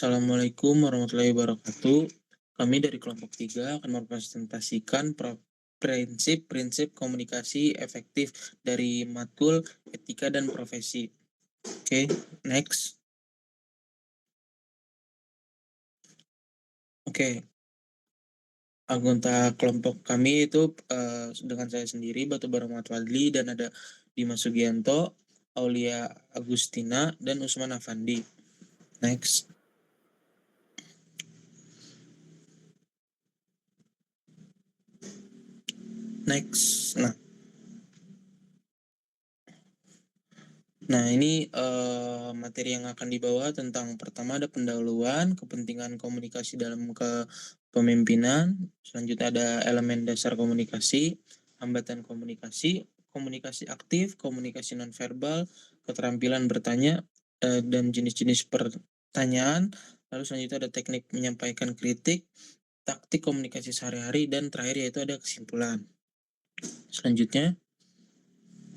Assalamualaikum warahmatullahi wabarakatuh. Kami dari kelompok 3 akan mempresentasikan prinsip-prinsip komunikasi efektif dari matkul etika dan profesi. Oke, next. Oke, anggota kelompok kami itu dengan saya sendiri, Batubara Muhammad Fadli, dan ada Dimas Sugianto, Aulia Agustina, dan Usman Afandi. Next. Next. Nah, ini materi yang akan dibawa tentang pertama ada pendahuluan, kepentingan komunikasi dalam kepemimpinan, selanjutnya ada elemen dasar komunikasi, hambatan komunikasi, komunikasi aktif, komunikasi nonverbal, keterampilan bertanya, dan jenis-jenis pertanyaan, lalu selanjutnya ada teknik menyampaikan kritik, taktik komunikasi sehari-hari, dan terakhir yaitu ada kesimpulan. Selanjutnya,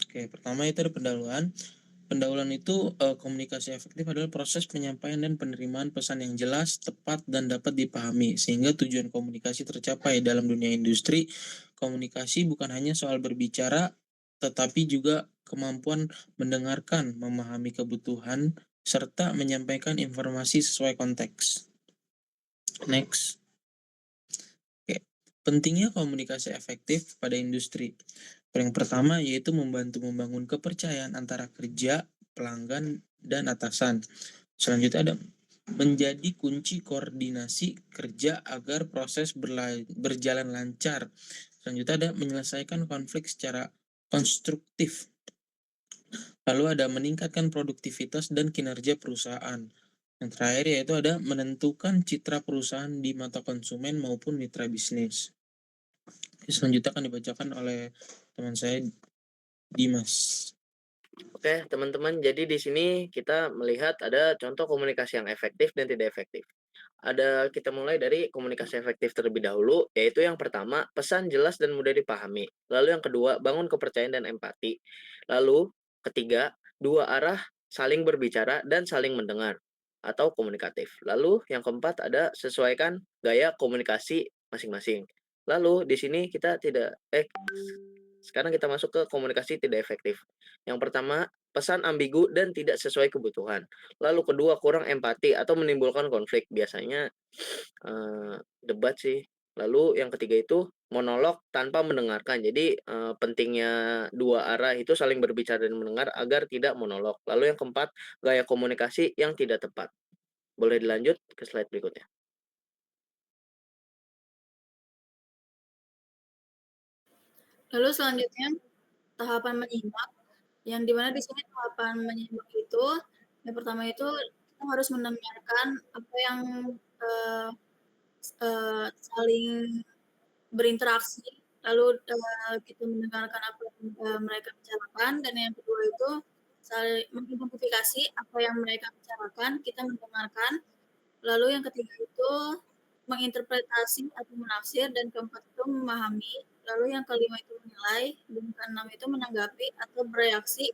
oke, pertama itu ada pendahuluan. Pendahuluan itu komunikasi efektif adalah proses penyampaian dan penerimaan pesan yang jelas, tepat, dan dapat dipahami sehingga tujuan komunikasi tercapai. Dalam dunia industri, komunikasi bukan hanya soal berbicara, tetapi juga kemampuan mendengarkan, memahami kebutuhan, serta menyampaikan informasi sesuai konteks. Next. Oke. Pentingnya komunikasi efektif pada industri. Yang pertama yaitu membantu membangun kepercayaan antara kerja, pelanggan, dan atasan. Selanjutnya ada menjadi kunci koordinasi kerja agar proses berjalan lancar. Selanjutnya ada menyelesaikan konflik secara konstruktif. Lalu ada meningkatkan produktivitas dan kinerja perusahaan. Yang terakhir yaitu ada menentukan citra perusahaan di mata konsumen maupun mitra bisnis. Selanjutnya akan dibacakan oleh teman saya, Dimas. Oke, teman-teman, jadi di sini kita melihat ada contoh komunikasi yang efektif dan tidak efektif. Kita mulai dari komunikasi efektif terlebih dahulu, yaitu yang pertama, pesan jelas dan mudah dipahami. Lalu yang kedua, bangun kepercayaan dan empati. Lalu ketiga, dua arah saling berbicara dan saling mendengar atau komunikatif. Lalu yang keempat ada sesuaikan gaya komunikasi masing-masing. Lalu di sini sekarang kita masuk ke komunikasi tidak efektif. Yang pertama, pesan ambigu dan tidak sesuai kebutuhan. Lalu kedua, kurang empati atau menimbulkan konflik. Biasanya debat sih. Lalu yang ketiga itu monolog tanpa mendengarkan. Jadi pentingnya dua arah itu saling berbicara dan mendengar agar tidak monolog. Lalu yang keempat, gaya komunikasi yang tidak tepat. Boleh dilanjut ke slide berikutnya. Lalu selanjutnya tahapan menyimak, yang dimana di sini tahapan menyimak itu yang pertama itu kita harus mendengarkan apa yang saling berinteraksi, lalu kita mendengarkan apa yang mereka bicarakan, dan yang kedua itu saling mengidentifikasi apa yang mereka bicarakan, kita mendengarkan, lalu yang ketiga itu menginterpretasi atau menafsir, dan keempat itu memahami, lalu yang kelima itu menilai, dan keenam itu menanggapi atau bereaksi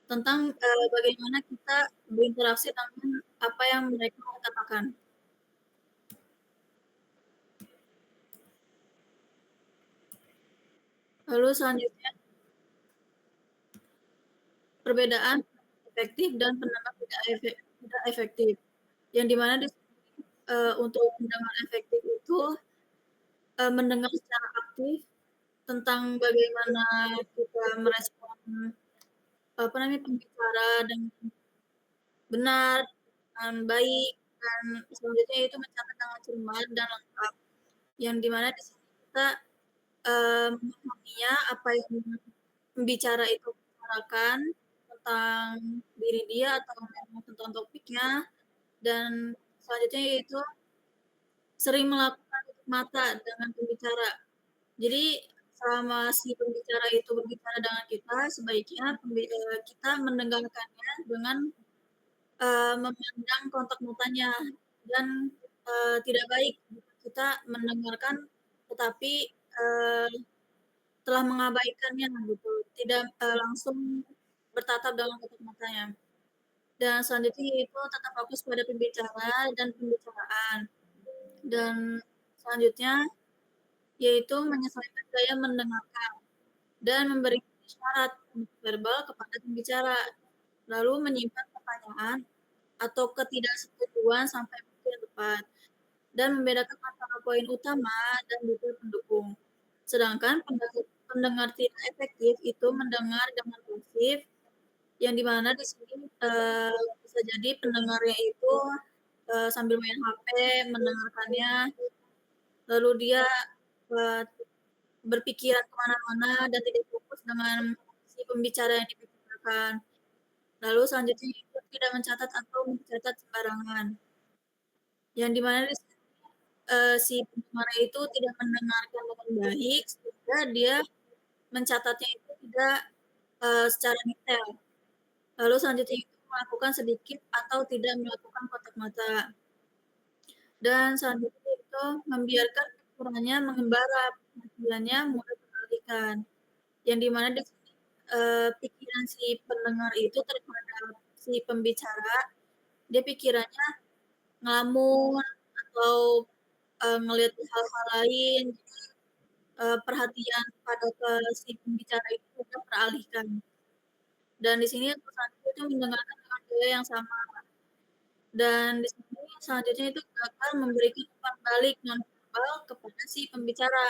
tentang bagaimana kita berinteraksi dengan apa yang mereka katakan. Lalu selanjutnya perbedaan efektif dan pendengar tidak efektif, yang dimana di untuk pendengar efektif itu mendengar secara aktif tentang bagaimana kita merespon pembicara dengan benar dan baik, dan selanjutnya itu mencatat dengan cermat dan lengkap, yang dimana di sini kita memahaminya apa yang pembicara itu bicarakan tentang diri dia atau memang tentang topiknya, dan selanjutnya yaitu sering melakukan tutup mata dengan pembicara. Jadi selama si pembicara itu berbicara dengan kita, sebaiknya kita mendengarkannya dengan memandang kontak matanya, dan tidak baik jika kita mendengarkan tetapi telah mengabaikannya gitu, tidak langsung bertatap dengan kontak matanya. Dan selanjutnya yaitu tetap fokus pada pembicara dan pembicaraan. Dan selanjutnya yaitu menyesuaikan gaya mendengarkan dan memberi isyarat verbal kepada pembicara, lalu menyimpan pertanyaan atau ketidaksetujuan sampai bukti yang tepat, dan membedakan antara poin utama dan detail pendukung. Sedangkan pendengar tidak efektif itu mendengar dengan pasif, yang dimana di sini bisa jadi pendengarnya itu sambil main HP, mendengarkannya, lalu dia berpikiran kemana-mana dan tidak fokus dengan si pembicara yang dibicarakan. Lalu selanjutnya itu tidak mencatat atau mencatat sembarangan. Yang dimana di sini si pendengar itu tidak mendengarkan dengan baik sehingga dia mencatatnya itu tidak secara detail. Lalu selanjutnya itu melakukan sedikit atau tidak melakukan kontak mata. Dan selanjutnya itu membiarkan pikirannya mengembara, penampilannya mudah teralihkan. Yang dimana di sini pikiran si pendengar itu terhadap si pembicara, dia pikirannya ngelamun atau ngelihat hal-hal lain, jadi perhatian pada ke si pembicara itu mudah teralihkan. Dan di sini selanjutnya itu mendengarkan dengan gaya yang sama. Dan di sini selanjutnya itu akan memberikan umpan balik nonverbal kepada si pembicara,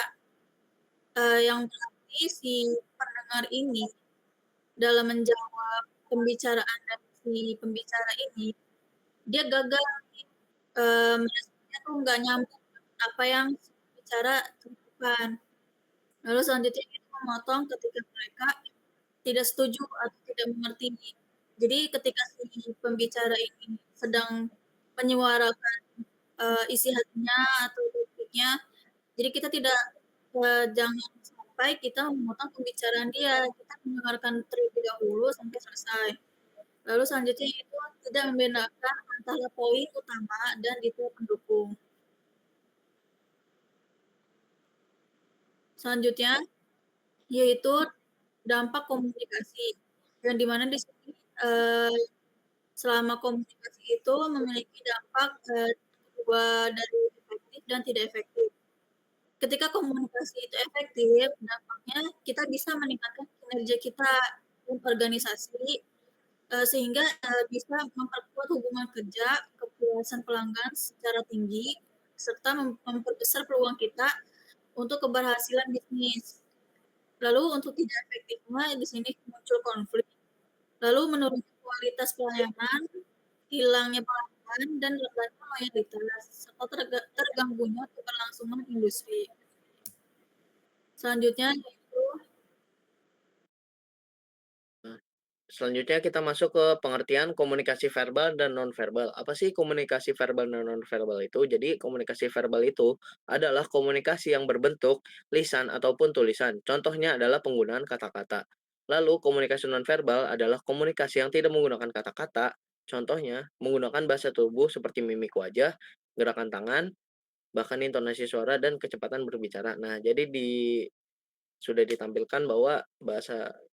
yang berarti si pendengar ini dalam menjawab pembicaraan dari si pembicara ini, dia gagal meresponnya tuh nggak nyambung apa yang si pembicara tunjukkan. Lalu selanjutnya itu memotong ketika mereka tidak setuju atau tidak mengerti. Jadi ketika si pembicara ini sedang menyuarakan isi hatinya atau topiknya, jadi kita tidak jangan sampai kita memotong pembicaraan dia, kita mendengarkan terlebih dahulu sampai selesai. Lalu selanjutnya itu tidak membedakan antara poin utama dan detail pendukung. Selanjutnya yaitu dampak komunikasi, yang dimana di sini selama komunikasi itu memiliki dampak dua dari efektif dan tidak efektif. Ketika komunikasi itu efektif, dampaknya kita bisa meningkatkan kinerja kita dan organisasi, sehingga bisa memperkuat hubungan kerja, kepuasan pelanggan secara tinggi, serta memperbesar peluang kita untuk keberhasilan bisnis. Lalu untuk tidak efektifnya di sini muncul konflik, lalu menurunnya kualitas pelayanan, hilangnya pelanggan, dan rendahnya loyalitas, serta terganggunya keberlangsungan industri. Selanjutnya yaitu Selanjutnya kita masuk ke pengertian komunikasi verbal dan nonverbal. Apa sih komunikasi verbal dan nonverbal itu? Jadi komunikasi verbal itu adalah komunikasi yang berbentuk lisan ataupun tulisan. Contohnya adalah penggunaan kata-kata. Lalu komunikasi nonverbal adalah komunikasi yang tidak menggunakan kata-kata. Contohnya menggunakan bahasa tubuh seperti mimik wajah, gerakan tangan, bahkan intonasi suara dan kecepatan berbicara. Nah, jadi sudah ditampilkan bahwa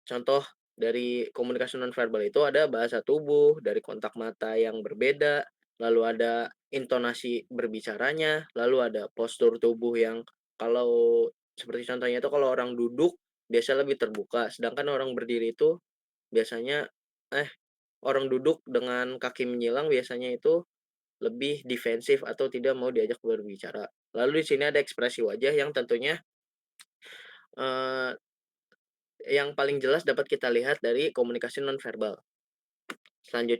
contoh dari komunikasi nonverbal itu ada bahasa tubuh, dari kontak mata yang berbeda, lalu ada intonasi berbicaranya, lalu ada postur tubuh yang kalau seperti contohnya itu kalau orang duduk biasa lebih terbuka, sedangkan orang berdiri itu biasanya orang duduk dengan kaki menyilang biasanya itu lebih defensif atau tidak mau diajak berbicara. Lalu di sini ada ekspresi wajah yang tentunya eee yang paling jelas dapat kita lihat dari komunikasi nonverbal. Selanjutnya